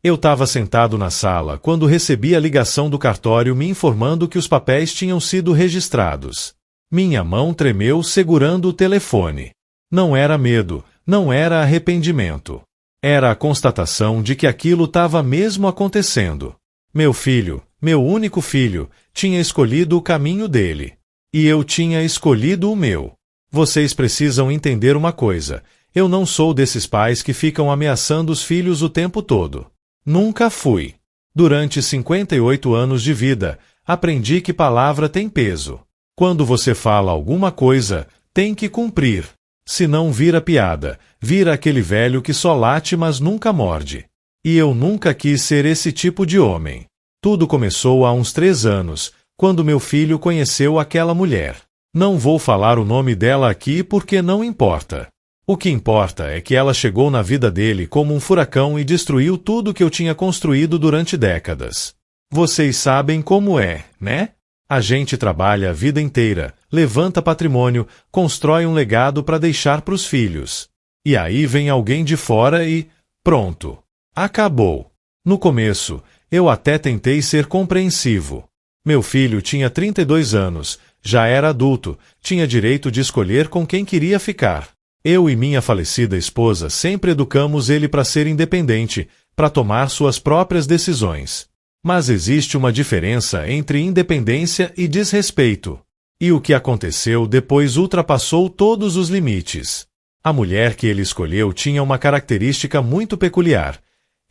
Eu estava sentado na sala quando recebi a ligação do cartório me informando que os papéis tinham sido registrados. Minha mão tremeu segurando o telefone. Não era medo, não era arrependimento. Era a constatação de que aquilo estava mesmo acontecendo. Meu filho, meu único filho, tinha escolhido o caminho dele. E eu tinha escolhido o meu. Vocês precisam entender uma coisa. Eu não sou desses pais que ficam ameaçando os filhos o tempo todo. Nunca fui. Durante 58 anos de vida, aprendi que palavra tem peso. Quando você fala alguma coisa, tem que cumprir. Senão vira piada, vira aquele velho que só late mas nunca morde. E eu nunca quis ser esse tipo de homem. Tudo começou há uns 3 anos, quando meu filho conheceu aquela mulher. Não vou falar o nome dela aqui porque não importa. O que importa é que ela chegou na vida dele como um furacão e destruiu tudo que eu tinha construído durante décadas. Vocês sabem como é, né? A gente trabalha a vida inteira, levanta patrimônio, constrói um legado para deixar para os filhos. E aí vem alguém de fora e... pronto. Acabou. No começo, eu até tentei ser compreensivo. Meu filho tinha 32 anos, já era adulto, tinha direito de escolher com quem queria ficar. Eu e minha falecida esposa sempre educamos ele para ser independente, para tomar suas próprias decisões. Mas existe uma diferença entre independência e desrespeito. E o que aconteceu depois ultrapassou todos os limites. A mulher que ele escolheu tinha uma característica muito peculiar.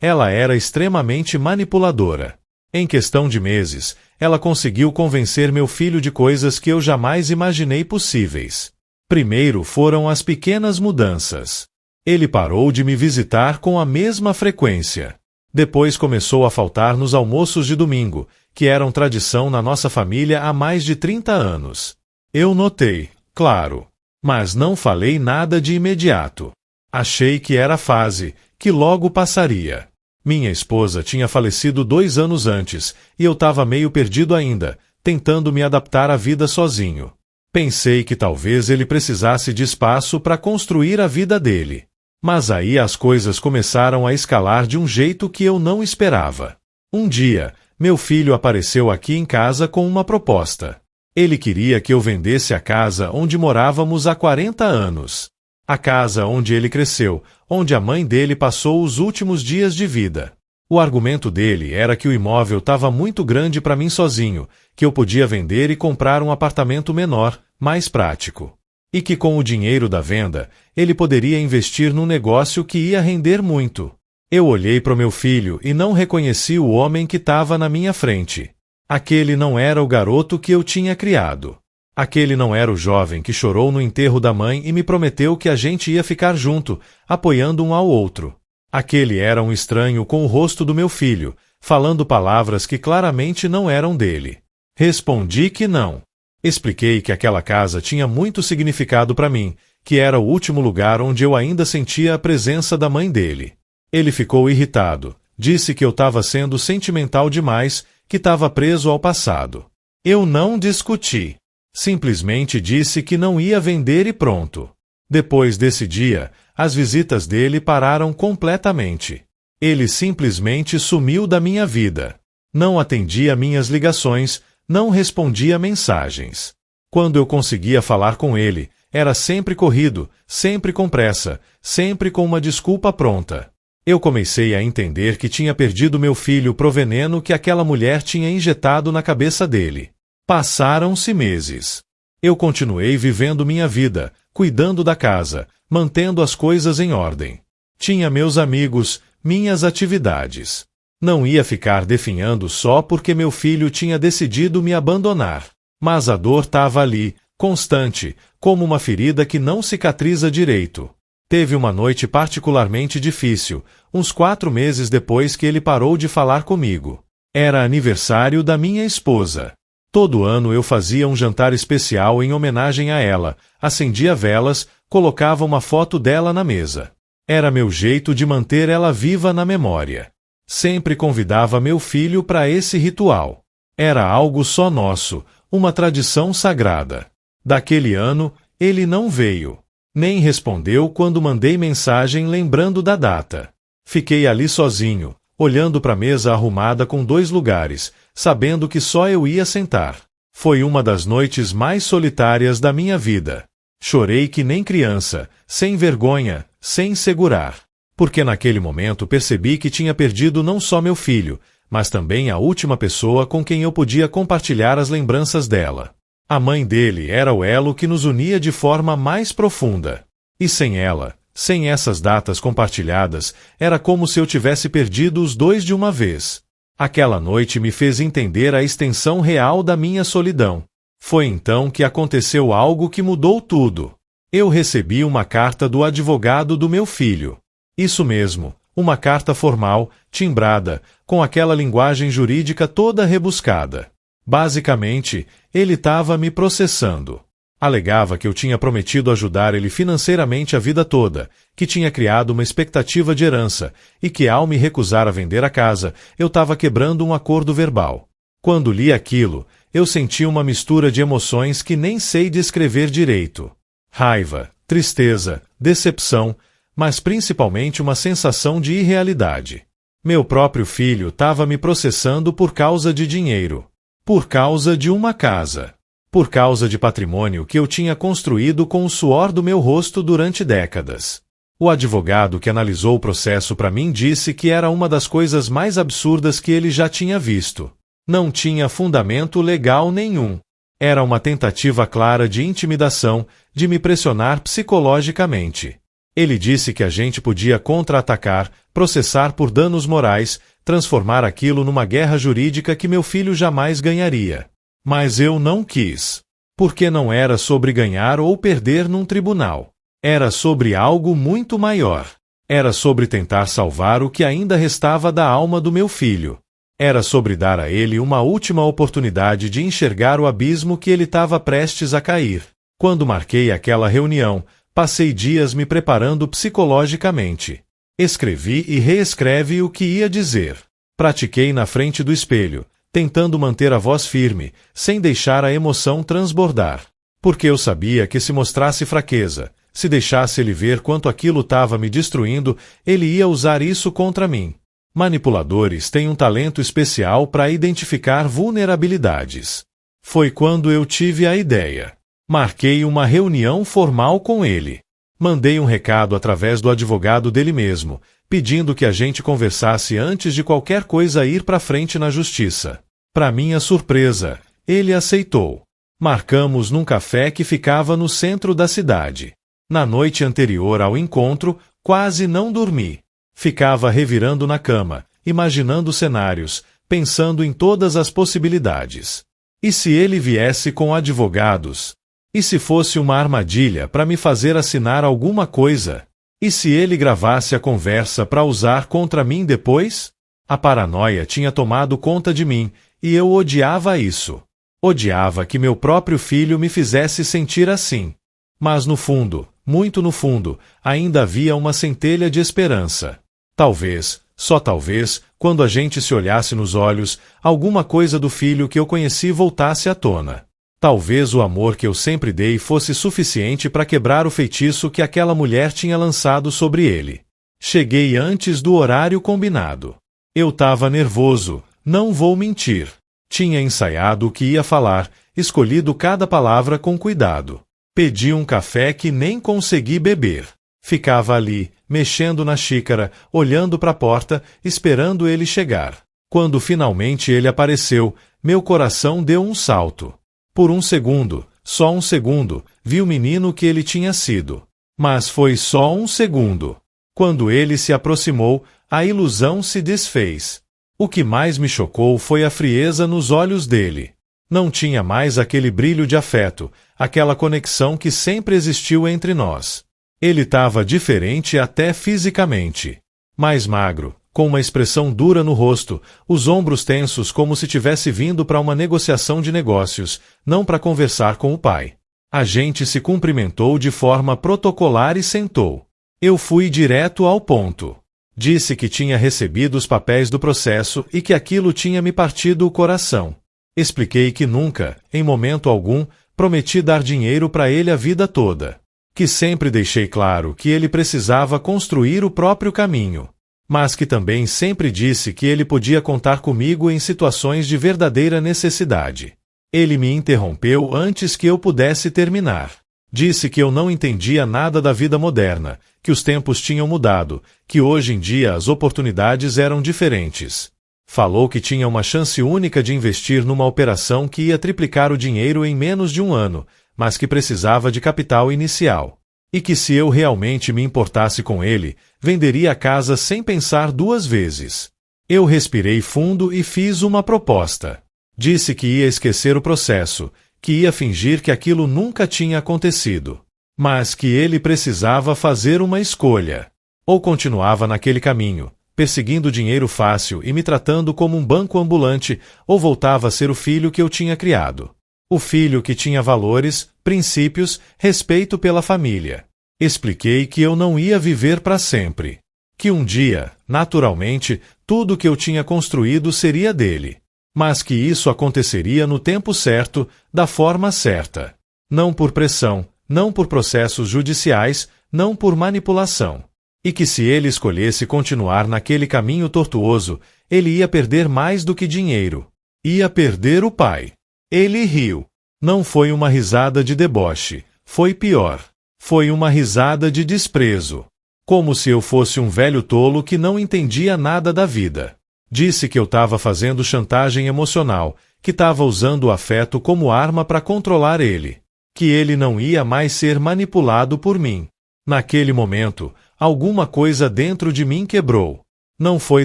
Ela era extremamente manipuladora. Em questão de meses, ela conseguiu convencer meu filho de coisas que eu jamais imaginei possíveis. Primeiro foram as pequenas mudanças. Ele parou de me visitar com a mesma frequência. Depois começou a faltar nos almoços de domingo, que eram tradição na nossa família há mais de 30 anos. Eu notei, claro, mas não falei nada de imediato. Achei que era fase, que logo passaria. Minha esposa tinha falecido 2 anos antes, e eu estava meio perdido ainda, tentando me adaptar à vida sozinho. Pensei que talvez ele precisasse de espaço para construir a vida dele. Mas aí as coisas começaram a escalar de um jeito que eu não esperava. Um dia, meu filho apareceu aqui em casa com uma proposta. Ele queria que eu vendesse a casa onde morávamos há 40 anos. A casa onde ele cresceu, onde a mãe dele passou os últimos dias de vida. O argumento dele era que o imóvel estava muito grande para mim sozinho, que eu podia vender e comprar um apartamento menor, mais prático. E que com o dinheiro da venda, ele poderia investir num negócio que ia render muito. Eu olhei para o meu filho e não reconheci o homem que estava na minha frente. Aquele não era o garoto que eu tinha criado. Aquele não era o jovem que chorou no enterro da mãe e me prometeu que a gente ia ficar junto, apoiando um ao outro. Aquele era um estranho com o rosto do meu filho, falando palavras que claramente não eram dele. Respondi que não. Expliquei que aquela casa tinha muito significado para mim, que era o último lugar onde eu ainda sentia a presença da mãe dele. Ele ficou irritado, disse que eu estava sendo sentimental demais, que estava preso ao passado. Eu não discuti. Simplesmente disse que não ia vender e pronto. Depois desse dia, as visitas dele pararam completamente. Ele simplesmente sumiu da minha vida. Não atendia minhas ligações, não respondia mensagens. Quando eu conseguia falar com ele, era sempre corrido, sempre com pressa, sempre com uma desculpa pronta. Eu comecei a entender que tinha perdido meu filho pro veneno que aquela mulher tinha injetado na cabeça dele. Passaram-se meses. Eu continuei vivendo minha vida, cuidando da casa, mantendo as coisas em ordem. Tinha meus amigos, minhas atividades. Não ia ficar definhando só porque meu filho tinha decidido me abandonar. Mas a dor estava ali, constante, como uma ferida que não cicatriza direito. Teve uma noite particularmente difícil, uns 4 meses depois que ele parou de falar comigo. Era aniversário da minha esposa. Todo ano eu fazia um jantar especial em homenagem a ela, acendia velas, colocava uma foto dela na mesa. Era meu jeito de manter ela viva na memória. Sempre convidava meu filho para esse ritual. Era algo só nosso, uma tradição sagrada. Daquele ano, ele não veio. Nem respondeu quando mandei mensagem lembrando da data. Fiquei ali sozinho, olhando para a mesa arrumada com 2 lugares, sabendo que só eu ia sentar. Foi uma das noites mais solitárias da minha vida. Chorei que nem criança, sem vergonha, sem segurar. Porque naquele momento percebi que tinha perdido não só meu filho, mas também a última pessoa com quem eu podia compartilhar as lembranças dela. A mãe dele era o elo que nos unia de forma mais profunda. E sem ela, sem essas datas compartilhadas, era como se eu tivesse perdido os 2 de uma vez. Aquela noite me fez entender a extensão real da minha solidão. Foi então que aconteceu algo que mudou tudo. Eu recebi uma carta do advogado do meu filho. Isso mesmo, uma carta formal, timbrada, com aquela linguagem jurídica toda rebuscada. Basicamente, ele estava me processando. Alegava que eu tinha prometido ajudar ele financeiramente a vida toda, que tinha criado uma expectativa de herança e que, ao me recusar a vender a casa, eu estava quebrando um acordo verbal. Quando li aquilo, eu senti uma mistura de emoções que nem sei descrever direito. Raiva, tristeza, decepção, mas principalmente uma sensação de irrealidade. Meu próprio filho estava me processando por causa de dinheiro, por causa de uma casa, por causa de patrimônio que eu tinha construído com o suor do meu rosto durante décadas. O advogado que analisou o processo para mim disse que era uma das coisas mais absurdas que ele já tinha visto. Não tinha fundamento legal nenhum. Era uma tentativa clara de intimidação, de me pressionar psicologicamente. Ele disse que a gente podia contra-atacar, processar por danos morais, transformar aquilo numa guerra jurídica que meu filho jamais ganharia. Mas eu não quis. Porque não era sobre ganhar ou perder num tribunal. Era sobre algo muito maior. Era sobre tentar salvar o que ainda restava da alma do meu filho. Era sobre dar a ele uma última oportunidade de enxergar o abismo que ele estava prestes a cair. Quando marquei aquela reunião, passei dias me preparando psicologicamente. Escrevi e reescrevi o que ia dizer. Pratiquei na frente do espelho, tentando manter a voz firme, sem deixar a emoção transbordar. Porque eu sabia que se mostrasse fraqueza, se deixasse ele ver quanto aquilo estava me destruindo, ele ia usar isso contra mim. Manipuladores têm um talento especial para identificar vulnerabilidades. Foi quando eu tive a ideia. Marquei uma reunião formal com ele. Mandei um recado através do advogado dele mesmo, pedindo que a gente conversasse antes de qualquer coisa ir para frente na justiça. Para minha surpresa, ele aceitou. Marcamos num café que ficava no centro da cidade. Na noite anterior ao encontro, quase não dormi. Ficava revirando na cama, imaginando cenários, pensando em todas as possibilidades. E se ele viesse com advogados? E se fosse uma armadilha para me fazer assinar alguma coisa? E se ele gravasse a conversa para usar contra mim depois? A paranoia tinha tomado conta de mim, e eu odiava isso. Odiava que meu próprio filho me fizesse sentir assim. Mas no fundo, muito no fundo, ainda havia uma centelha de esperança. Talvez, só talvez, quando a gente se olhasse nos olhos, alguma coisa do filho que eu conheci voltasse à tona. Talvez o amor que eu sempre dei fosse suficiente para quebrar o feitiço que aquela mulher tinha lançado sobre ele. Cheguei antes do horário combinado. Eu estava nervoso, não vou mentir. Tinha ensaiado o que ia falar, escolhido cada palavra com cuidado. Pedi um café que nem consegui beber. Ficava ali, mexendo na xícara, olhando para a porta, esperando ele chegar. Quando finalmente ele apareceu, meu coração deu um salto. Por um segundo, só um segundo, vi o menino que ele tinha sido. Mas foi só um segundo. Quando ele se aproximou, a ilusão se desfez. O que mais me chocou foi a frieza nos olhos dele. Não tinha mais aquele brilho de afeto, aquela conexão que sempre existiu entre nós. Ele estava diferente até fisicamente. Mais magro, com uma expressão dura no rosto, os ombros tensos como se tivesse vindo para uma negociação de negócios, não para conversar com o pai. A gente se cumprimentou de forma protocolar e sentou. Eu fui direto ao ponto. Disse que tinha recebido os papéis do processo e que aquilo tinha me partido o coração. Expliquei que nunca, em momento algum, prometi dar dinheiro para ele a vida toda. Que sempre deixei claro que ele precisava construir o próprio caminho. mas que também sempre disse que ele podia contar comigo em situações de verdadeira necessidade. Ele me interrompeu antes que eu pudesse terminar. Disse que eu não entendia nada da vida moderna, que os tempos tinham mudado, que hoje em dia as oportunidades eram diferentes. Falou que tinha uma chance única de investir numa operação que ia triplicar o dinheiro em menos de um ano, mas que precisava de capital inicial. E que se eu realmente me importasse com ele, venderia a casa sem pensar duas vezes. Eu respirei fundo e fiz uma proposta. Disse que ia esquecer o processo, que ia fingir que aquilo nunca tinha acontecido, mas que ele precisava fazer uma escolha. Ou continuava naquele caminho, perseguindo dinheiro fácil e me tratando como um banco ambulante, ou voltava a ser o filho que eu tinha criado. O filho que tinha valores, princípios, respeito pela família. Expliquei que eu não ia viver para sempre. Que um dia, naturalmente, tudo que eu tinha construído seria dele. Mas que isso aconteceria no tempo certo, da forma certa. Não por pressão, não por processos judiciais, não por manipulação. E que se ele escolhesse continuar naquele caminho tortuoso, ele ia perder mais do que dinheiro. Ia perder o pai. Ele riu. Não foi uma risada de deboche, foi pior. Foi uma risada de desprezo. Como se eu fosse um velho tolo que não entendia nada da vida. Disse que eu estava fazendo chantagem emocional, que estava usando o afeto como arma para controlar ele. Que ele não ia mais ser manipulado por mim. Naquele momento, alguma coisa dentro de mim quebrou. Não foi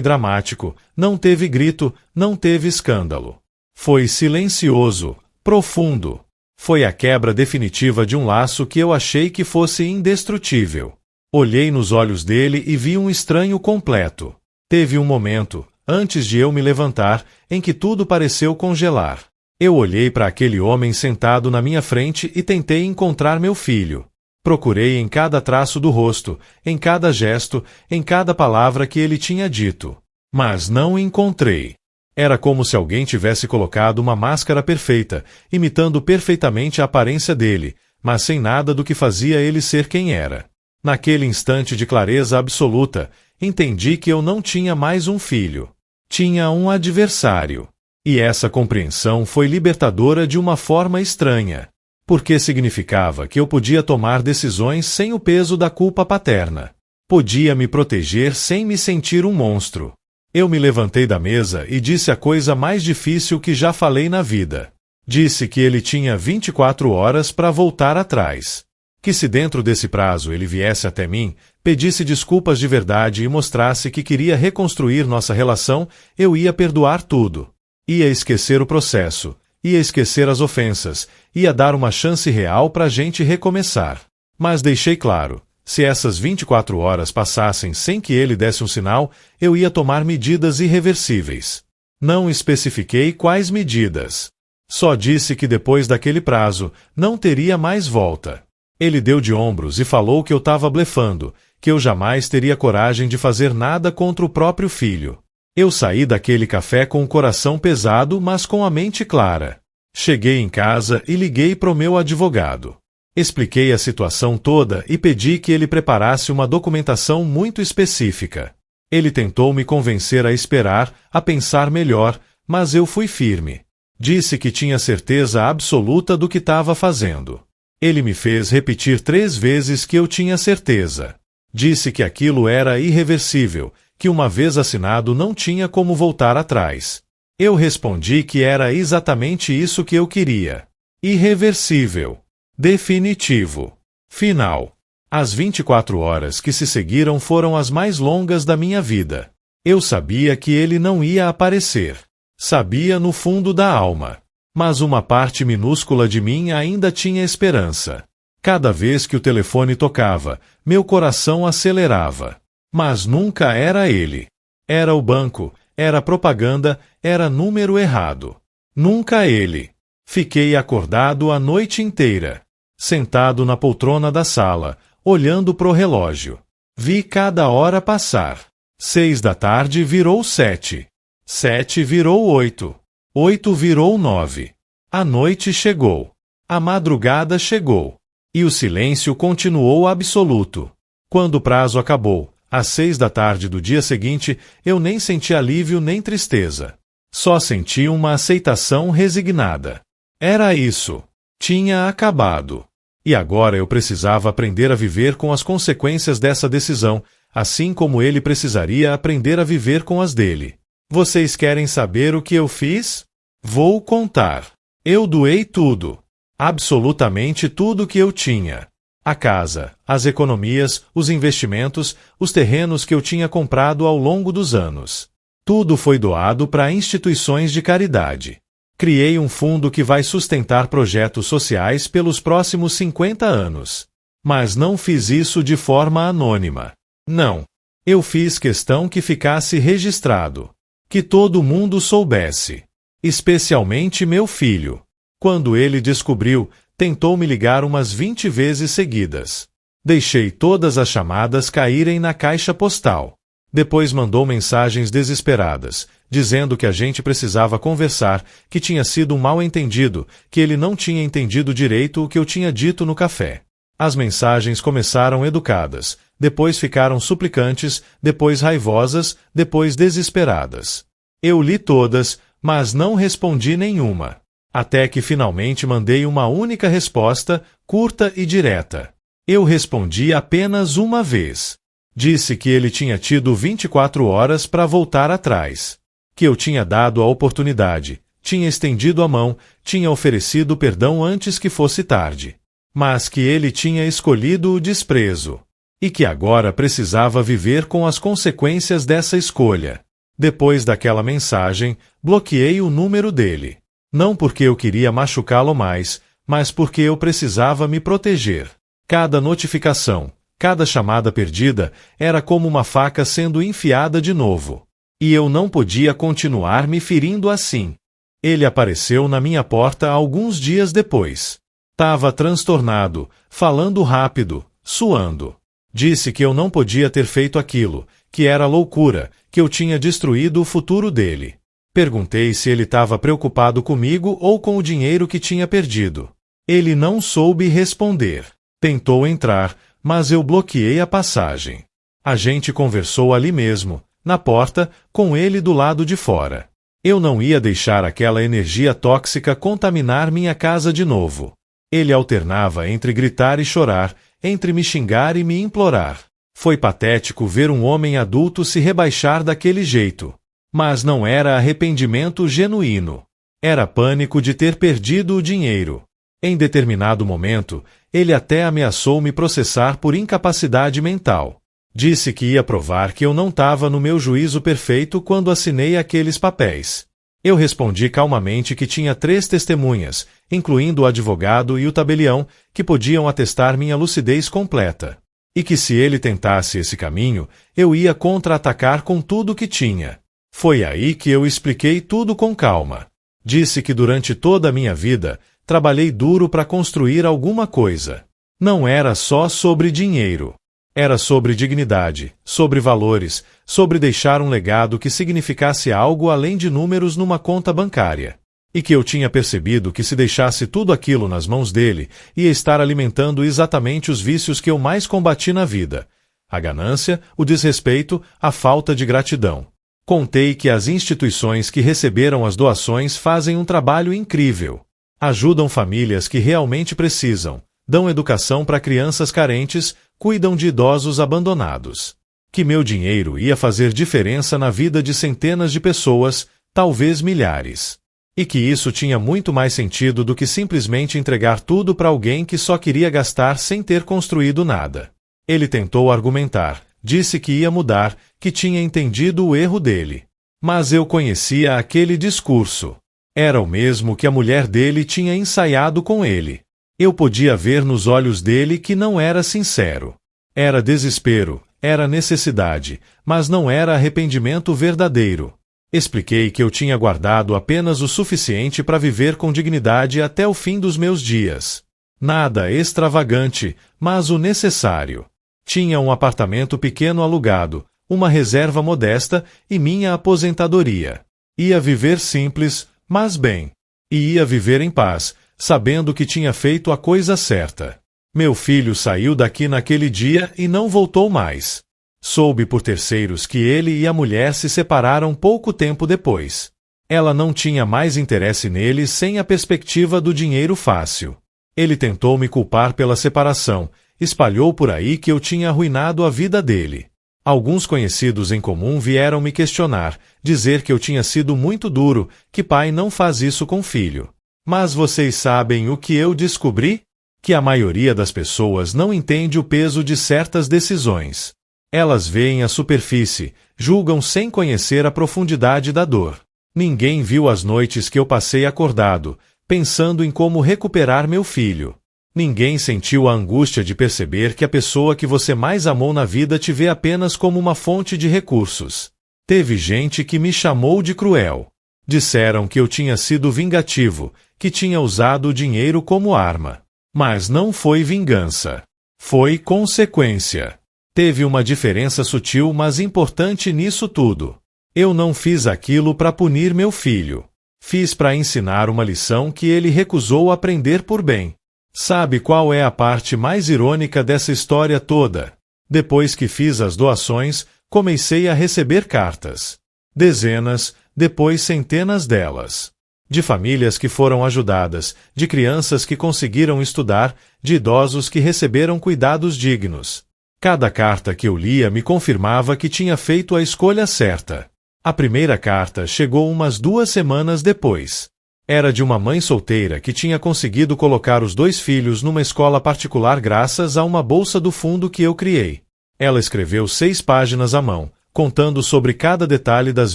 dramático, não teve grito, não teve escândalo. Foi silencioso, profundo. Foi a quebra definitiva de um laço que eu achei que fosse indestrutível. Olhei nos olhos dele e vi um estranho completo. Teve um momento, antes de eu me levantar, em que tudo pareceu congelar. Eu olhei para aquele homem sentado na minha frente e tentei encontrar meu filho. Procurei em cada traço do rosto, em cada gesto, em cada palavra que ele tinha dito. Mas não encontrei. Era como se alguém tivesse colocado uma máscara perfeita, imitando perfeitamente a aparência dele, mas sem nada do que fazia ele ser quem era. Naquele instante de clareza absoluta, entendi que eu não tinha mais um filho. Tinha um adversário. E essa compreensão foi libertadora de uma forma estranha, porque significava que eu podia tomar decisões sem o peso da culpa paterna. Podia me proteger sem me sentir um monstro. Eu me levantei da mesa e disse a coisa mais difícil que já falei na vida. Disse que ele tinha 24 horas para voltar atrás. Que se dentro desse prazo ele viesse até mim, pedisse desculpas de verdade e mostrasse que queria reconstruir nossa relação, eu ia perdoar tudo. Ia esquecer o processo, ia esquecer as ofensas, ia dar uma chance real para a gente recomeçar. Mas deixei claro, se essas 24 horas passassem sem que ele desse um sinal, eu ia tomar medidas irreversíveis. Não especifiquei quais medidas. Só disse que depois daquele prazo, não teria mais volta. Ele deu de ombros e falou que eu estava blefando, que eu jamais teria coragem de fazer nada contra o próprio filho. Eu saí daquele café com o coração pesado, mas com a mente clara. Cheguei em casa e liguei para o meu advogado. Expliquei a situação toda e pedi que ele preparasse uma documentação muito específica. Ele tentou me convencer a esperar, a pensar melhor, mas eu fui firme. Disse que tinha certeza absoluta do que estava fazendo. Ele me fez repetir 3 vezes que eu tinha certeza. Disse que aquilo era irreversível, que uma vez assinado não tinha como voltar atrás. Eu respondi que era exatamente isso que eu queria. Irreversível. Definitivo. Final. As 24 horas que se seguiram foram as mais longas da minha vida. Eu sabia que ele não ia aparecer. Sabia no fundo da alma. Mas uma parte minúscula de mim ainda tinha esperança. Cada vez que o telefone tocava, meu coração acelerava. Mas nunca era ele. Era o banco, era propaganda, era número errado. Nunca ele. Fiquei acordado a noite inteira. Sentado na poltrona da sala, olhando pro relógio. Vi cada hora passar. 6 da tarde virou 7. 7 virou 8. 8 virou 9. A noite chegou. A madrugada chegou. E o silêncio continuou absoluto. Quando o prazo acabou, Às 6 da tarde do dia seguinte, eu nem senti alívio nem tristeza. Só senti uma aceitação resignada. Era isso. Tinha acabado. E agora eu precisava aprender a viver com as consequências dessa decisão, assim como ele precisaria aprender a viver com as dele. Vocês querem saber o que eu fiz? Vou contar. Eu doei tudo. Absolutamente tudo que eu tinha. A casa, as economias, os investimentos, os terrenos que eu tinha comprado ao longo dos anos. Tudo foi doado para instituições de caridade. Criei um fundo que vai sustentar projetos sociais pelos próximos 50 anos. Mas não fiz isso de forma anônima. Não. Eu fiz questão que ficasse registrado. Que todo mundo soubesse. Especialmente meu filho. Quando ele descobriu, tentou me ligar umas 20 vezes seguidas. Deixei todas as chamadas caírem na caixa postal. Depois mandou mensagens desesperadas, dizendo que a gente precisava conversar, que tinha sido um mal-entendido, que ele não tinha entendido direito o que eu tinha dito no café. As mensagens começaram educadas, depois ficaram suplicantes, depois raivosas, depois desesperadas. Eu li todas, mas não respondi nenhuma. Até que finalmente mandei uma única resposta, curta e direta. Eu respondi apenas uma vez. Disse que ele tinha tido 24 horas para voltar atrás. Que eu tinha dado a oportunidade, tinha estendido a mão, tinha oferecido perdão antes que fosse tarde. Mas que ele tinha escolhido o desprezo. E que agora precisava viver com as consequências dessa escolha. Depois daquela mensagem, bloqueei o número dele. Não porque eu queria machucá-lo mais, mas porque eu precisava me proteger. Cada notificação, cada chamada perdida, era como uma faca sendo enfiada de novo. E eu não podia continuar me ferindo assim. Ele apareceu na minha porta alguns dias depois. Tava transtornado, falando rápido, suando. Disse que eu não podia ter feito aquilo, que era loucura, que eu tinha destruído o futuro dele. Perguntei se ele estava preocupado comigo ou com o dinheiro que tinha perdido. Ele não soube responder. Tentou entrar, mas eu bloqueei a passagem. A gente conversou ali mesmo, na porta, com ele do lado de fora. Eu não ia deixar aquela energia tóxica contaminar minha casa de novo. Ele alternava entre gritar e chorar, entre me xingar e me implorar. Foi patético ver um homem adulto se rebaixar daquele jeito. Mas não era arrependimento genuíno. Era pânico de ter perdido o dinheiro. Em determinado momento, ele até ameaçou me processar por incapacidade mental. Disse que ia provar que eu não estava no meu juízo perfeito quando assinei aqueles papéis. Eu respondi calmamente que tinha 3 testemunhas, incluindo o advogado e o tabelião, que podiam atestar minha lucidez completa. E que se ele tentasse esse caminho, eu ia contra-atacar com tudo que tinha. Foi aí que eu expliquei tudo com calma. Disse que durante toda a minha vida, trabalhei duro para construir alguma coisa. Não era só sobre dinheiro. Era sobre dignidade, sobre valores, sobre deixar um legado que significasse algo além de números numa conta bancária. E que eu tinha percebido que se deixasse tudo aquilo nas mãos dele, ia estar alimentando exatamente os vícios que eu mais combati na vida: a ganância, o desrespeito, a falta de gratidão. Contei que as instituições que receberam as doações fazem um trabalho incrível. Ajudam famílias que realmente precisam, dão educação para crianças carentes, cuidam de idosos abandonados. Que meu dinheiro ia fazer diferença na vida de centenas de pessoas, talvez milhares. E que isso tinha muito mais sentido do que simplesmente entregar tudo para alguém que só queria gastar sem ter construído nada. Ele tentou argumentar, disse que ia mudar, que tinha entendido o erro dele. Mas eu conhecia aquele discurso. Era o mesmo que a mulher dele tinha ensaiado com ele. Eu podia ver nos olhos dele que não era sincero. Era desespero, era necessidade, mas não era arrependimento verdadeiro. Expliquei que eu tinha guardado apenas o suficiente para viver com dignidade até o fim dos meus dias. Nada extravagante, mas o necessário. Tinha um apartamento pequeno alugado, uma reserva modesta e minha aposentadoria. Ia viver simples, mas bem. E ia viver em paz, sabendo que tinha feito a coisa certa. Meu filho saiu daqui naquele dia e não voltou mais. Soube por terceiros que ele e a mulher se separaram pouco tempo depois. Ela não tinha mais interesse nele sem a perspectiva do dinheiro fácil. Ele tentou me culpar pela separação, espalhou por aí que eu tinha arruinado a vida dele. Alguns conhecidos em comum vieram me questionar, dizer que eu tinha sido muito duro, que pai não faz isso com filho. Mas vocês sabem o que eu descobri? Que a maioria das pessoas não entende o peso de certas decisões. Elas veem a superfície, julgam sem conhecer a profundidade da dor. Ninguém viu as noites que eu passei acordado, pensando em como recuperar meu filho. Ninguém sentiu a angústia de perceber que a pessoa que você mais amou na vida te vê apenas como uma fonte de recursos. Teve gente que me chamou de cruel. Disseram que eu tinha sido vingativo, que tinha usado o dinheiro como arma. Mas não foi vingança. Foi consequência. Teve uma diferença sutil, mas importante nisso tudo. Eu não fiz aquilo para punir meu filho. Fiz para ensinar uma lição que ele recusou aprender por bem. Sabe qual é a parte mais irônica dessa história toda? Depois que fiz as doações, comecei a receber cartas. Dezenas, depois centenas delas. De famílias que foram ajudadas, de crianças que conseguiram estudar, de idosos que receberam cuidados dignos. Cada carta que eu lia me confirmava que tinha feito a escolha certa. A primeira carta chegou umas 2 semanas depois. Era de uma mãe solteira que tinha conseguido colocar os 2 filhos numa escola particular graças a uma bolsa do fundo que eu criei. Ela escreveu 6 páginas à mão, contando sobre cada detalhe das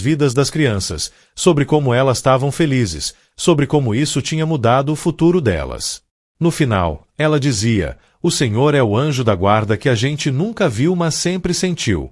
vidas das crianças, sobre como elas estavam felizes, sobre como isso tinha mudado o futuro delas. No final, ela dizia: "O Senhor é o anjo da guarda que a gente nunca viu, mas sempre sentiu."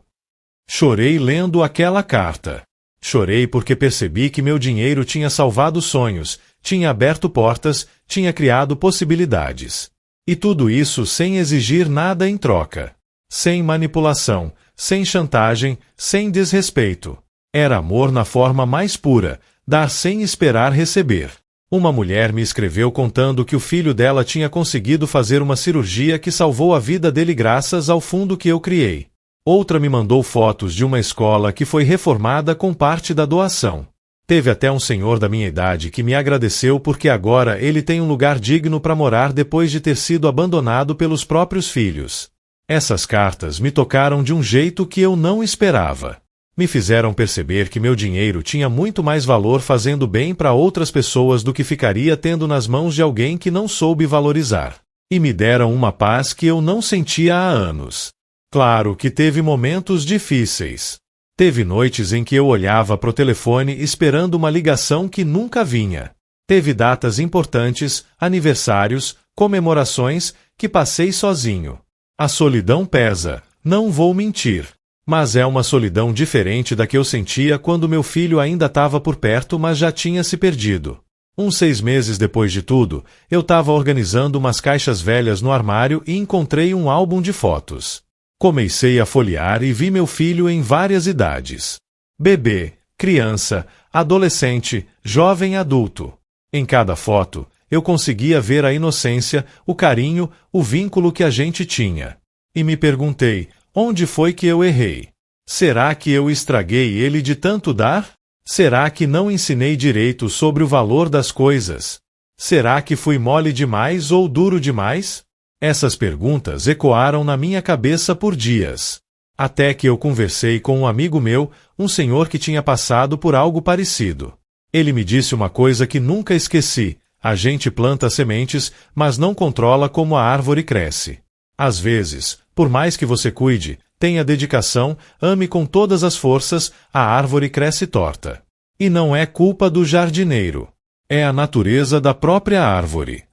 Chorei lendo aquela carta. Chorei porque percebi que meu dinheiro tinha salvado sonhos, tinha aberto portas, tinha criado possibilidades. E tudo isso sem exigir nada em troca. Sem manipulação, sem chantagem, sem desrespeito. Era amor na forma mais pura, dar sem esperar receber. Uma mulher me escreveu contando que o filho dela tinha conseguido fazer uma cirurgia que salvou a vida dele graças ao fundo que eu criei. Outra me mandou fotos de uma escola que foi reformada com parte da doação. Teve até um senhor da minha idade que me agradeceu porque agora ele tem um lugar digno para morar depois de ter sido abandonado pelos próprios filhos. Essas cartas me tocaram de um jeito que eu não esperava. Me fizeram perceber que meu dinheiro tinha muito mais valor fazendo bem para outras pessoas do que ficaria tendo nas mãos de alguém que não soube valorizar. E me deram uma paz que eu não sentia há anos. Claro que teve momentos difíceis. Teve noites em que eu olhava pro telefone esperando uma ligação que nunca vinha. Teve datas importantes, aniversários, comemorações, que passei sozinho. A solidão pesa, não vou mentir. Mas é uma solidão diferente da que eu sentia quando meu filho ainda estava por perto, mas já tinha se perdido. Uns 6 meses depois de tudo, eu estava organizando umas caixas velhas no armário e encontrei um álbum de fotos. Comecei a folhear e vi meu filho em várias idades. Bebê, criança, adolescente, jovem adulto. Em cada foto, eu conseguia ver a inocência, o carinho, o vínculo que a gente tinha. E me perguntei, onde foi que eu errei? Será que eu estraguei ele de tanto dar? Será que não ensinei direito sobre o valor das coisas? Será que fui mole demais ou duro demais? Essas perguntas ecoaram na minha cabeça por dias. Até que eu conversei com um amigo meu, um senhor que tinha passado por algo parecido. Ele me disse uma coisa que nunca esqueci: a gente planta sementes, mas não controla como a árvore cresce. Às vezes, por mais que você cuide, tenha dedicação, ame com todas as forças, a árvore cresce torta. E não é culpa do jardineiro. É a natureza da própria árvore.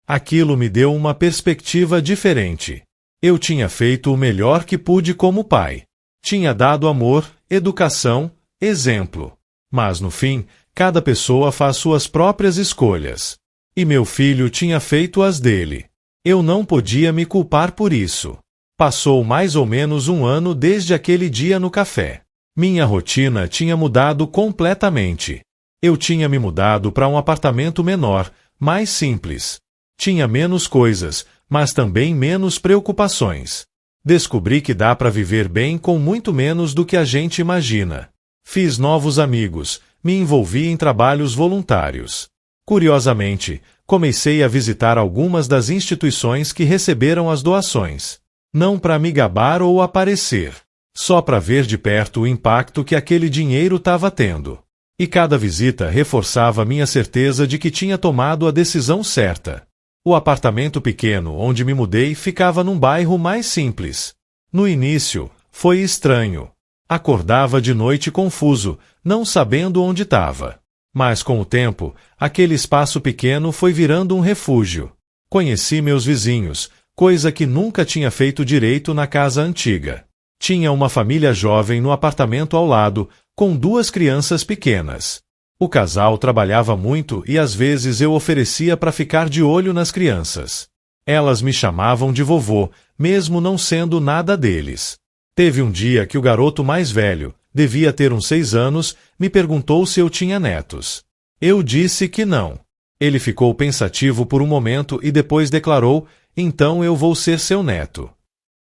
Aquilo me deu uma perspectiva diferente. Eu tinha feito o melhor que pude como pai. Tinha dado amor, educação, exemplo. Mas no fim, cada pessoa faz suas próprias escolhas. E meu filho tinha feito as dele. Eu não podia me culpar por isso. Passou mais ou menos 1 ano desde aquele dia no café. Minha rotina tinha mudado completamente. Eu tinha me mudado para um apartamento menor, mais simples. Tinha menos coisas, mas também menos preocupações. Descobri que dá para viver bem com muito menos do que a gente imagina. Fiz novos amigos, me envolvi em trabalhos voluntários. Curiosamente, comecei a visitar algumas das instituições que receberam as doações. Não para me gabar ou aparecer, só para ver de perto o impacto que aquele dinheiro estava tendo. E cada visita reforçava minha certeza de que tinha tomado a decisão certa. O apartamento pequeno onde me mudei ficava num bairro mais simples. No início, foi estranho. Acordava de noite confuso, não sabendo onde estava. Mas com o tempo, aquele espaço pequeno foi virando um refúgio. Conheci meus vizinhos, coisa que nunca tinha feito direito na casa antiga. Tinha uma família jovem no apartamento ao lado, com 2 crianças pequenas. O casal trabalhava muito e às vezes eu oferecia para ficar de olho nas crianças. Elas me chamavam de vovô, mesmo não sendo nada deles. Teve um dia que o garoto mais velho, devia ter uns 6 anos, me perguntou se eu tinha netos. Eu disse que não. Ele ficou pensativo por um momento e depois declarou: "Então eu vou ser seu neto."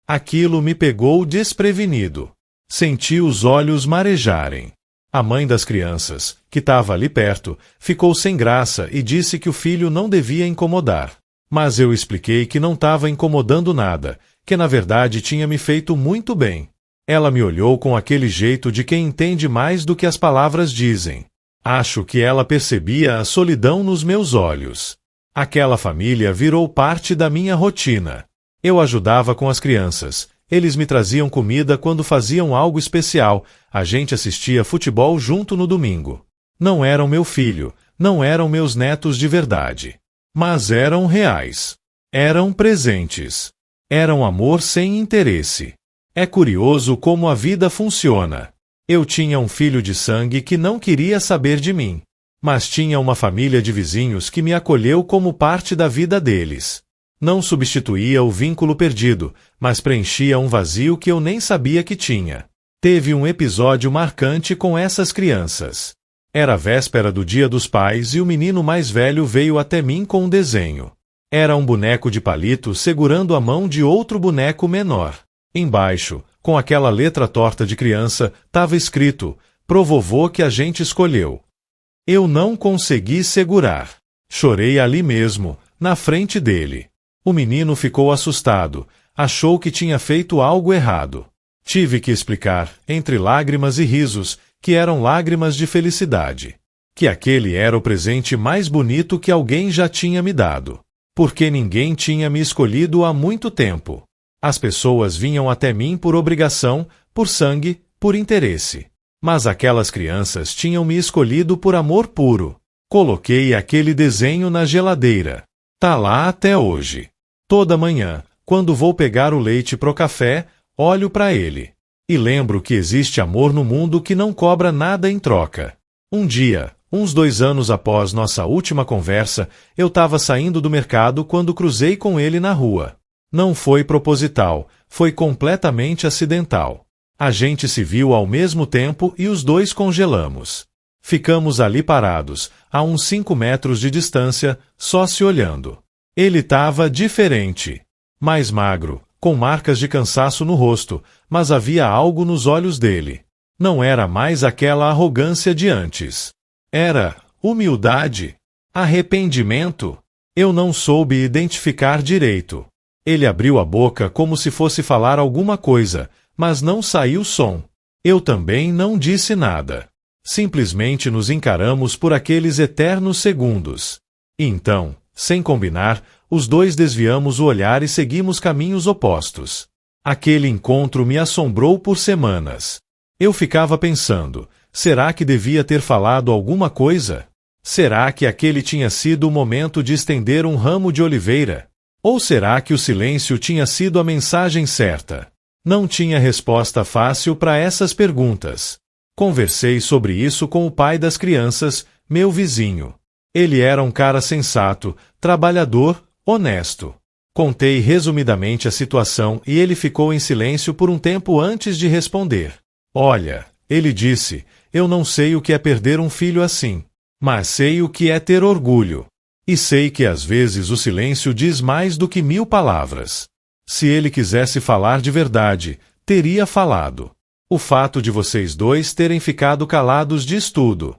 Aquilo me pegou desprevenido. Senti os olhos marejarem. A mãe das crianças, que estava ali perto, ficou sem graça e disse que o filho não devia incomodar. Mas eu expliquei que não estava incomodando nada, que na verdade tinha me feito muito bem. Ela me olhou com aquele jeito de quem entende mais do que as palavras dizem. Acho que ela percebia a solidão nos meus olhos. Aquela família virou parte da minha rotina. Eu ajudava com as crianças. Eles me traziam comida quando faziam algo especial. A gente assistia futebol junto no domingo. Não eram meu filho, não eram meus netos de verdade. Mas eram reais. Eram presentes. Eram amor sem interesse. É curioso como a vida funciona. Eu tinha um filho de sangue que não queria saber de mim. Mas tinha uma família de vizinhos que me acolheu como parte da vida deles. Não substituía o vínculo perdido, mas preenchia um vazio que eu nem sabia que tinha. Teve um episódio marcante com essas crianças. Era véspera do Dia dos Pais e o menino mais velho veio até mim com um desenho. Era um boneco de palito segurando a mão de outro boneco menor. Embaixo, com aquela letra torta de criança, estava escrito: "Pro vovô que a gente escolheu." Eu não consegui segurar. Chorei ali mesmo, na frente dele. O menino ficou assustado, achou que tinha feito algo errado. Tive que explicar, entre lágrimas e risos, que eram lágrimas de felicidade. Que aquele era o presente mais bonito que alguém já tinha me dado. Porque ninguém tinha me escolhido há muito tempo. As pessoas vinham até mim por obrigação, por sangue, por interesse. Mas aquelas crianças tinham me escolhido por amor puro. Coloquei aquele desenho na geladeira. Tá lá até hoje. Toda manhã, quando vou pegar o leite pro café, olho para ele. E lembro que existe amor no mundo que não cobra nada em troca. Um dia, uns 2 anos após nossa última conversa, eu estava saindo do mercado quando cruzei com ele na rua. Não foi proposital, foi completamente acidental. A gente se viu ao mesmo tempo e os dois congelamos. Ficamos ali parados, a uns 5 metros de distância, só se olhando. Ele estava diferente. Mais magro, com marcas de cansaço no rosto, mas havia algo nos olhos dele. Não era mais aquela arrogância de antes. Era humildade, arrependimento. Eu não soube identificar direito. Ele abriu a boca como se fosse falar alguma coisa, mas não saiu som. Eu também não disse nada. Simplesmente nos encaramos por aqueles eternos segundos. E então, sem combinar, os dois desviamos o olhar e seguimos caminhos opostos. Aquele encontro me assombrou por semanas. Eu ficava pensando, será que devia ter falado alguma coisa? Será que aquele tinha sido o momento de estender um ramo de oliveira? Ou será que o silêncio tinha sido a mensagem certa? Não tinha resposta fácil para essas perguntas. Conversei sobre isso com o pai das crianças, meu vizinho. Ele era um cara sensato, trabalhador, honesto. Contei resumidamente a situação e ele ficou em silêncio por um tempo antes de responder. Olha, ele disse, eu não sei o que é perder um filho assim, mas sei o que é ter orgulho. E sei que às vezes o silêncio diz mais do que 1000 palavras. Se ele quisesse falar de verdade, teria falado. O fato de vocês dois terem ficado calados diz tudo.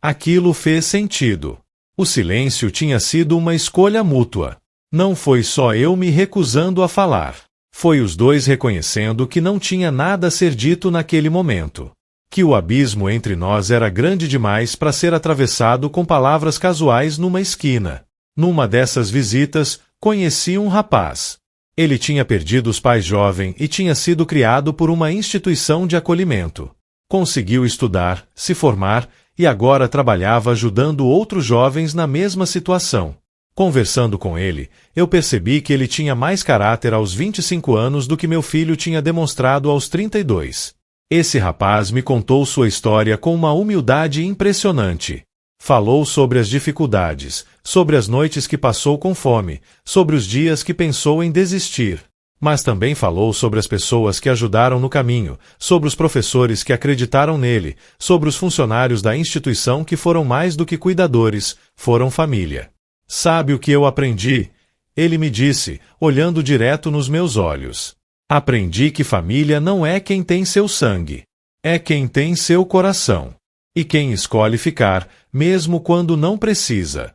Aquilo fez sentido. O silêncio tinha sido uma escolha mútua. Não foi só eu me recusando a falar. Foi os dois reconhecendo que não tinha nada a ser dito naquele momento. Que o abismo entre nós era grande demais para ser atravessado com palavras casuais numa esquina. Numa dessas visitas, conheci um rapaz. Ele tinha perdido os pais jovem e tinha sido criado por uma instituição de acolhimento. Conseguiu estudar, se formar e agora trabalhava ajudando outros jovens na mesma situação. Conversando com ele, eu percebi que ele tinha mais caráter aos 25 anos do que meu filho tinha demonstrado aos 32. Esse rapaz me contou sua história com uma humildade impressionante. Falou sobre as dificuldades, sobre as noites que passou com fome, sobre os dias que pensou em desistir. Mas também falou sobre as pessoas que ajudaram no caminho, sobre os professores que acreditaram nele, sobre os funcionários da instituição que foram mais do que cuidadores, foram família. Sabe o que eu aprendi? Ele me disse, olhando direto nos meus olhos. Aprendi que família não é quem tem seu sangue. É quem tem seu coração. E quem escolhe ficar, mesmo quando não precisa.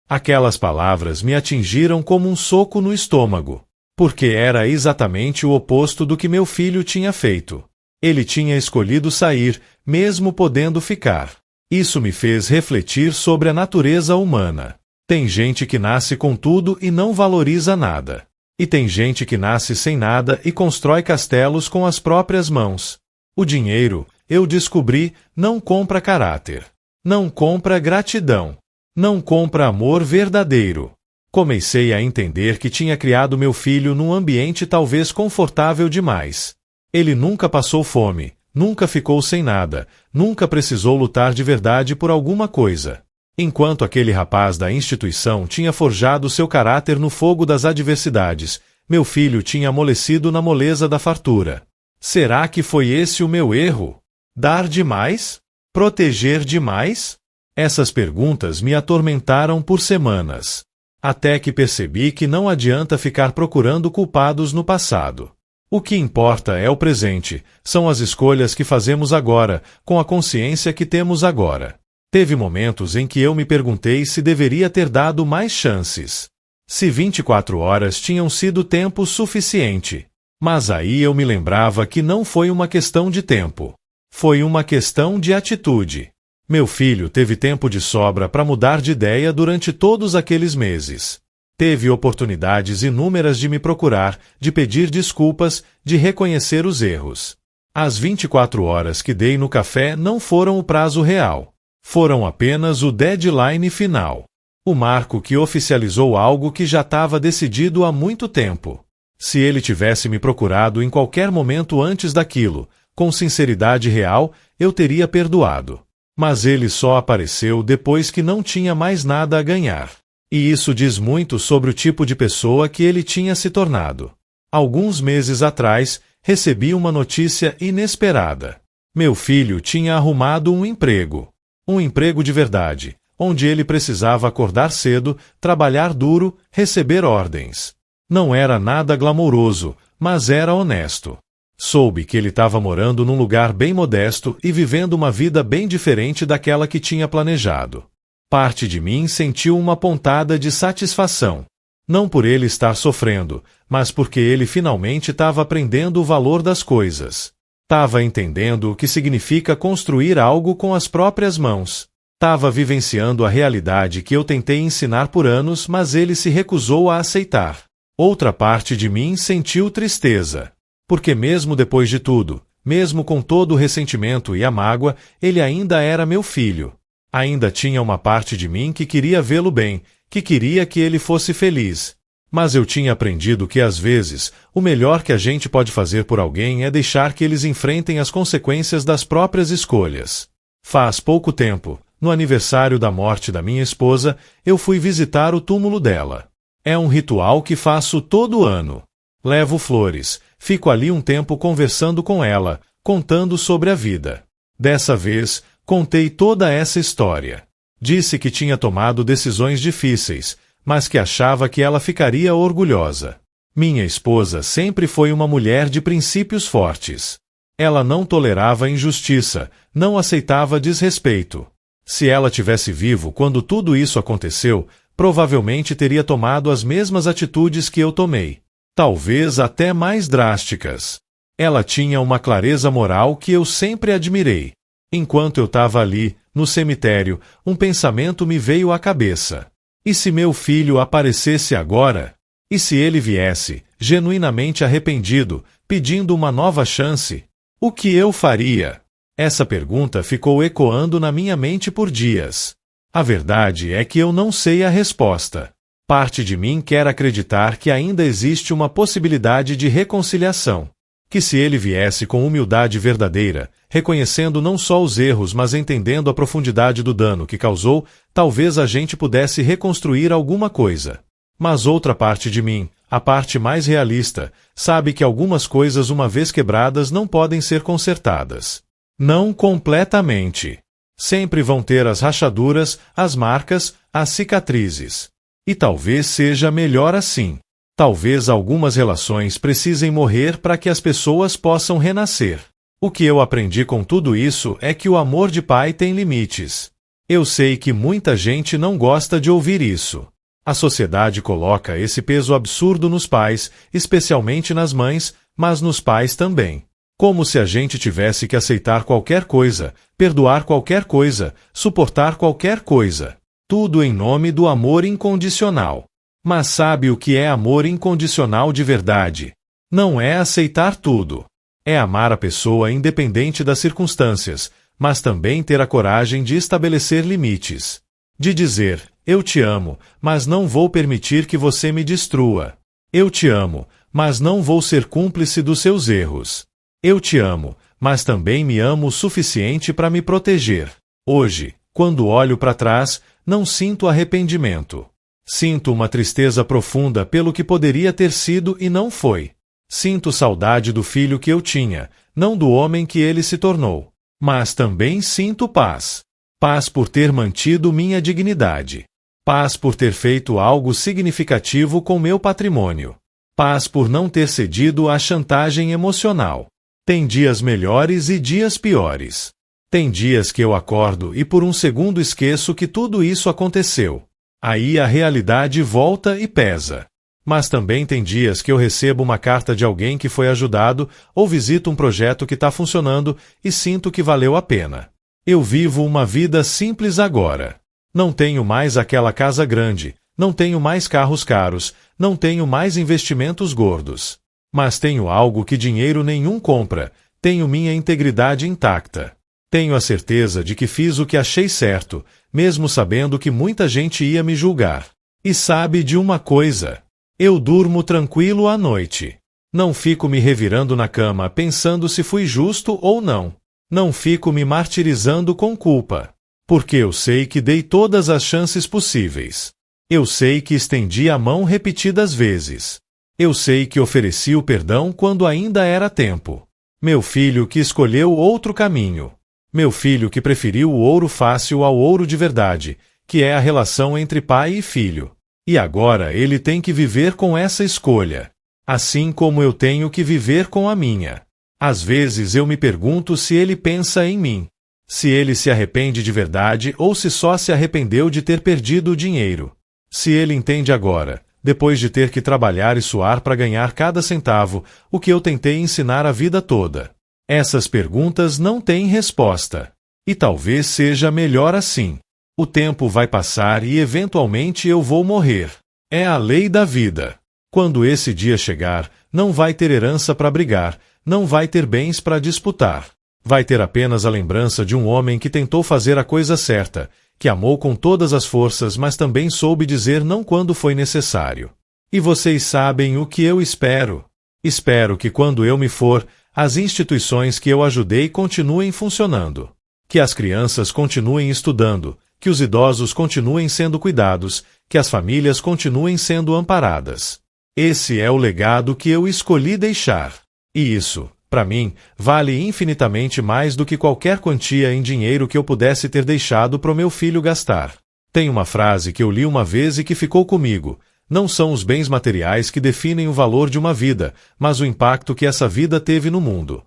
Aquelas palavras me atingiram como um soco no estômago. Porque era exatamente o oposto do que meu filho tinha feito. Ele tinha escolhido sair, mesmo podendo ficar. Isso me fez refletir sobre a natureza humana. Tem gente que nasce com tudo e não valoriza nada. E tem gente que nasce sem nada e constrói castelos com as próprias mãos. O dinheiro, eu descobri, não compra caráter. Não compra gratidão. Não compra amor verdadeiro. Comecei a entender que tinha criado meu filho num ambiente talvez confortável demais. Ele nunca passou fome, nunca ficou sem nada, nunca precisou lutar de verdade por alguma coisa. Enquanto aquele rapaz da instituição tinha forjado seu caráter no fogo das adversidades, meu filho tinha amolecido na moleza da fartura. Será que foi esse o meu erro? Dar demais? Proteger demais? Essas perguntas me atormentaram por semanas. Até que percebi que não adianta ficar procurando culpados no passado. O que importa é o presente, são as escolhas que fazemos agora, com a consciência que temos agora. Teve momentos em que eu me perguntei se deveria ter dado mais chances. Se 24 horas tinham sido tempo suficiente. Mas aí eu me lembrava que não foi uma questão de tempo. Foi uma questão de atitude. Meu filho teve tempo de sobra para mudar de ideia durante todos aqueles meses. Teve oportunidades inúmeras de me procurar, de pedir desculpas, de reconhecer os erros. As 24 horas que dei no café não foram o prazo real. Foram apenas o deadline final. O marco que oficializou algo que já estava decidido há muito tempo. Se ele tivesse me procurado em qualquer momento antes daquilo, com sinceridade real, eu teria perdoado. Mas ele só apareceu depois que não tinha mais nada a ganhar. E isso diz muito sobre o tipo de pessoa que ele tinha se tornado. Alguns meses atrás, recebi uma notícia inesperada. Meu filho tinha arrumado um emprego. Um emprego de verdade, onde ele precisava acordar cedo, trabalhar duro, receber ordens. Não era nada glamouroso, mas era honesto. Soube que ele estava morando num lugar bem modesto e vivendo uma vida bem diferente daquela que tinha planejado. Parte de mim sentiu uma pontada de satisfação. Não por ele estar sofrendo, mas porque ele finalmente estava aprendendo o valor das coisas. Estava entendendo o que significa construir algo com as próprias mãos. Estava vivenciando a realidade que eu tentei ensinar por anos, mas ele se recusou a aceitar. Outra parte de mim sentiu tristeza. Porque mesmo depois de tudo, mesmo com todo o ressentimento e a mágoa, ele ainda era meu filho. Ainda tinha uma parte de mim que queria vê-lo bem, que queria que ele fosse feliz. Mas eu tinha aprendido que às vezes, o melhor que a gente pode fazer por alguém é deixar que eles enfrentem as consequências das próprias escolhas. Faz pouco tempo, no aniversário da morte da minha esposa, eu fui visitar o túmulo dela. É um ritual que faço todo ano. Levo flores, fico ali um tempo conversando com ela, contando sobre a vida. Dessa vez, contei toda essa história. Disse que tinha tomado decisões difíceis, mas que achava que ela ficaria orgulhosa. Minha esposa sempre foi uma mulher de princípios fortes. Ela não tolerava injustiça, não aceitava desrespeito. Se ela tivesse vivo quando tudo isso aconteceu, provavelmente teria tomado as mesmas atitudes que eu tomei. Talvez até mais drásticas. Ela tinha uma clareza moral que eu sempre admirei. Enquanto eu estava ali, no cemitério, um pensamento me veio à cabeça. E se meu filho aparecesse agora? E se ele viesse, genuinamente arrependido, pedindo uma nova chance? O que eu faria? Essa pergunta ficou ecoando na minha mente por dias. A verdade é que eu não sei a resposta. Parte de mim quer acreditar que ainda existe uma possibilidade de reconciliação. Que se ele viesse com humildade verdadeira, reconhecendo não só os erros mas entendendo a profundidade do dano que causou, talvez a gente pudesse reconstruir alguma coisa. Mas outra parte de mim, a parte mais realista, sabe que algumas coisas uma vez quebradas não podem ser consertadas. Não completamente. Sempre vão ter as rachaduras, as marcas, as cicatrizes. E talvez seja melhor assim. Talvez algumas relações precisem morrer para que as pessoas possam renascer. O que eu aprendi com tudo isso é que o amor de pai tem limites. Eu sei que muita gente não gosta de ouvir isso. A sociedade coloca esse peso absurdo nos pais, especialmente nas mães, mas nos pais também. Como se a gente tivesse que aceitar qualquer coisa, perdoar qualquer coisa, suportar qualquer coisa. Tudo em nome do amor incondicional. Mas sabe o que é amor incondicional de verdade? Não é aceitar tudo. É amar a pessoa independente das circunstâncias, mas também ter a coragem de estabelecer limites. De dizer, eu te amo, mas não vou permitir que você me destrua. Eu te amo, mas não vou ser cúmplice dos seus erros. Eu te amo, mas também me amo o suficiente para me proteger. Hoje, quando olho para trás, não sinto arrependimento. Sinto uma tristeza profunda pelo que poderia ter sido e não foi. Sinto saudade do filho que eu tinha, não do homem que ele se tornou. Mas também sinto paz. Paz por ter mantido minha dignidade. Paz por ter feito algo significativo com meu patrimônio. Paz por não ter cedido à chantagem emocional. Tem dias melhores e dias piores. Tem dias que eu acordo e por um segundo esqueço que tudo isso aconteceu. Aí a realidade volta e pesa. Mas também tem dias que eu recebo uma carta de alguém que foi ajudado ou visito um projeto que está funcionando e sinto que valeu a pena. Eu vivo uma vida simples agora. Não tenho mais aquela casa grande, não tenho mais carros caros, não tenho mais investimentos gordos. Mas tenho algo que dinheiro nenhum compra, tenho minha integridade intacta. Tenho a certeza de que fiz o que achei certo, mesmo sabendo que muita gente ia me julgar. E sabe de uma coisa? Eu durmo tranquilo à noite. Não fico me revirando na cama pensando se fui justo ou não. Não fico me martirizando com culpa. Porque eu sei que dei todas as chances possíveis. Eu sei que estendi a mão repetidas vezes. Eu sei que ofereci o perdão quando ainda era tempo. Meu filho que escolheu outro caminho. Meu filho que preferiu o ouro fácil ao ouro de verdade, que é a relação entre pai e filho. E agora ele tem que viver com essa escolha. Assim como eu tenho que viver com a minha. Às vezes eu me pergunto se ele pensa em mim. Se ele se arrepende de verdade ou se só se arrependeu de ter perdido o dinheiro. Se ele entende agora, depois de ter que trabalhar e suar para ganhar cada centavo, o que eu tentei ensinar a vida toda. Essas perguntas não têm resposta. E talvez seja melhor assim. O tempo vai passar e eventualmente eu vou morrer. É a lei da vida. Quando esse dia chegar, não vai ter herança para brigar, não vai ter bens para disputar. Vai ter apenas a lembrança de um homem que tentou fazer a coisa certa, que amou com todas as forças, mas também soube dizer não quando foi necessário. E vocês sabem o que eu espero? Espero que quando eu me for, as instituições que eu ajudei continuem funcionando. Que as crianças continuem estudando, que os idosos continuem sendo cuidados, que as famílias continuem sendo amparadas. Esse é o legado que eu escolhi deixar. E isso, para mim, vale infinitamente mais do que qualquer quantia em dinheiro que eu pudesse ter deixado pro meu filho gastar. Tem uma frase que eu li uma vez e que ficou comigo: não são os bens materiais que definem o valor de uma vida, mas o impacto que essa vida teve no mundo.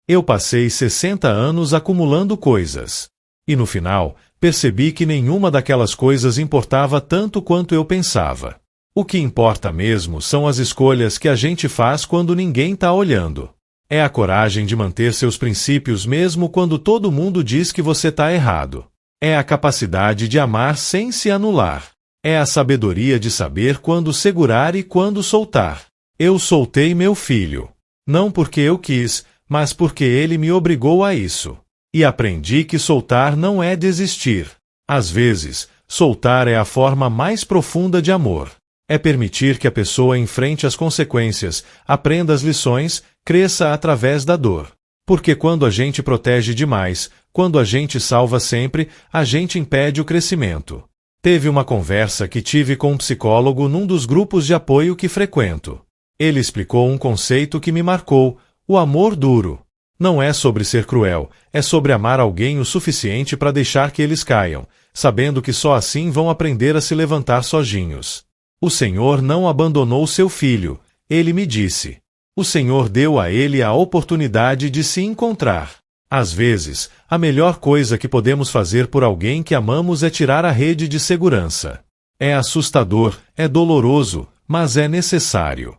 Eu passei 60 anos acumulando coisas. E no final, percebi que nenhuma daquelas coisas importava tanto quanto eu pensava. O que importa mesmo são as escolhas que a gente faz quando ninguém está olhando. É a coragem de manter seus princípios mesmo quando todo mundo diz que você está errado. É a capacidade de amar sem se anular. É a sabedoria de saber quando segurar e quando soltar. Eu soltei meu filho. Não porque eu quis, mas porque ele me obrigou a isso. E aprendi que soltar não é desistir. Às vezes, soltar é a forma mais profunda de amor. É permitir que a pessoa enfrente as consequências, aprenda as lições, cresça através da dor. Porque quando a gente protege demais, quando a gente salva sempre, a gente impede o crescimento. Teve uma conversa que tive com um psicólogo num dos grupos de apoio que frequento. Ele explicou um conceito que me marcou: o amor duro. Não é sobre ser cruel, é sobre amar alguém o suficiente para deixar que eles caiam, sabendo que só assim vão aprender a se levantar sozinhos. O Senhor não abandonou seu filho, ele me disse. O Senhor deu a ele a oportunidade de se encontrar. Às vezes, a melhor coisa que podemos fazer por alguém que amamos é tirar a rede de segurança. É assustador, é doloroso, mas é necessário.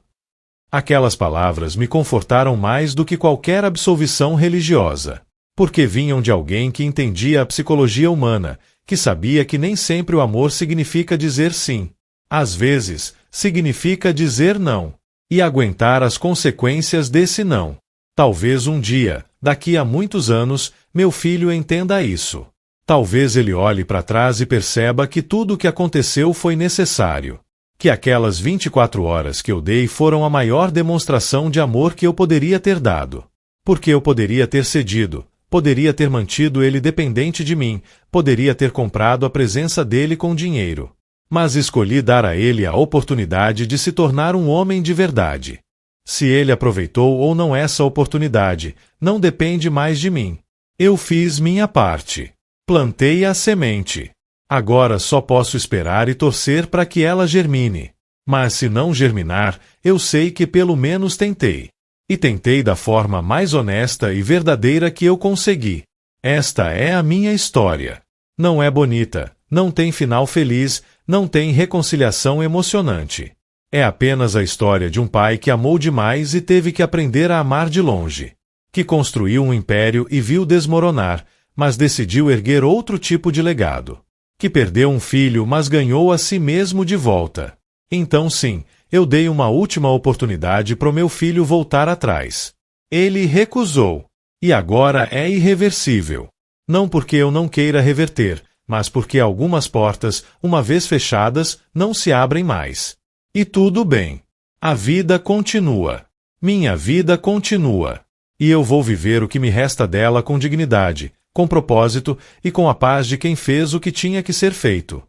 Aquelas palavras me confortaram mais do que qualquer absolvição religiosa, porque vinham de alguém que entendia a psicologia humana, que sabia que nem sempre o amor significa dizer sim. Às vezes, significa dizer não, e aguentar as consequências desse não. Talvez um dia, daqui a muitos anos, meu filho entenda isso. Talvez ele olhe para trás e perceba que tudo o que aconteceu foi necessário. Que aquelas 24 horas que eu dei foram a maior demonstração de amor que eu poderia ter dado. Porque eu poderia ter cedido, poderia ter mantido ele dependente de mim, poderia ter comprado a presença dele com dinheiro. Mas escolhi dar a ele a oportunidade de se tornar um homem de verdade. Se ele aproveitou ou não essa oportunidade, não depende mais de mim. Eu fiz minha parte. Plantei a semente. Agora só posso esperar e torcer para que ela germine. Mas se não germinar, eu sei que pelo menos tentei. E tentei da forma mais honesta e verdadeira que eu consegui. Esta é a minha história. Não é bonita, não tem final feliz, não tem reconciliação emocionante. É apenas a história de um pai que amou demais e teve que aprender a amar de longe. Que construiu um império e viu desmoronar, mas decidiu erguer outro tipo de legado. Que perdeu um filho, mas ganhou a si mesmo de volta. Então sim, eu dei uma última oportunidade para o meu filho voltar atrás. Ele recusou. E agora é irreversível. Não porque eu não queira reverter, mas porque algumas portas, uma vez fechadas, não se abrem mais. E tudo bem. A vida continua. Minha vida continua. E eu vou viver o que me resta dela com dignidade, com propósito e com a paz de quem fez o que tinha que ser feito.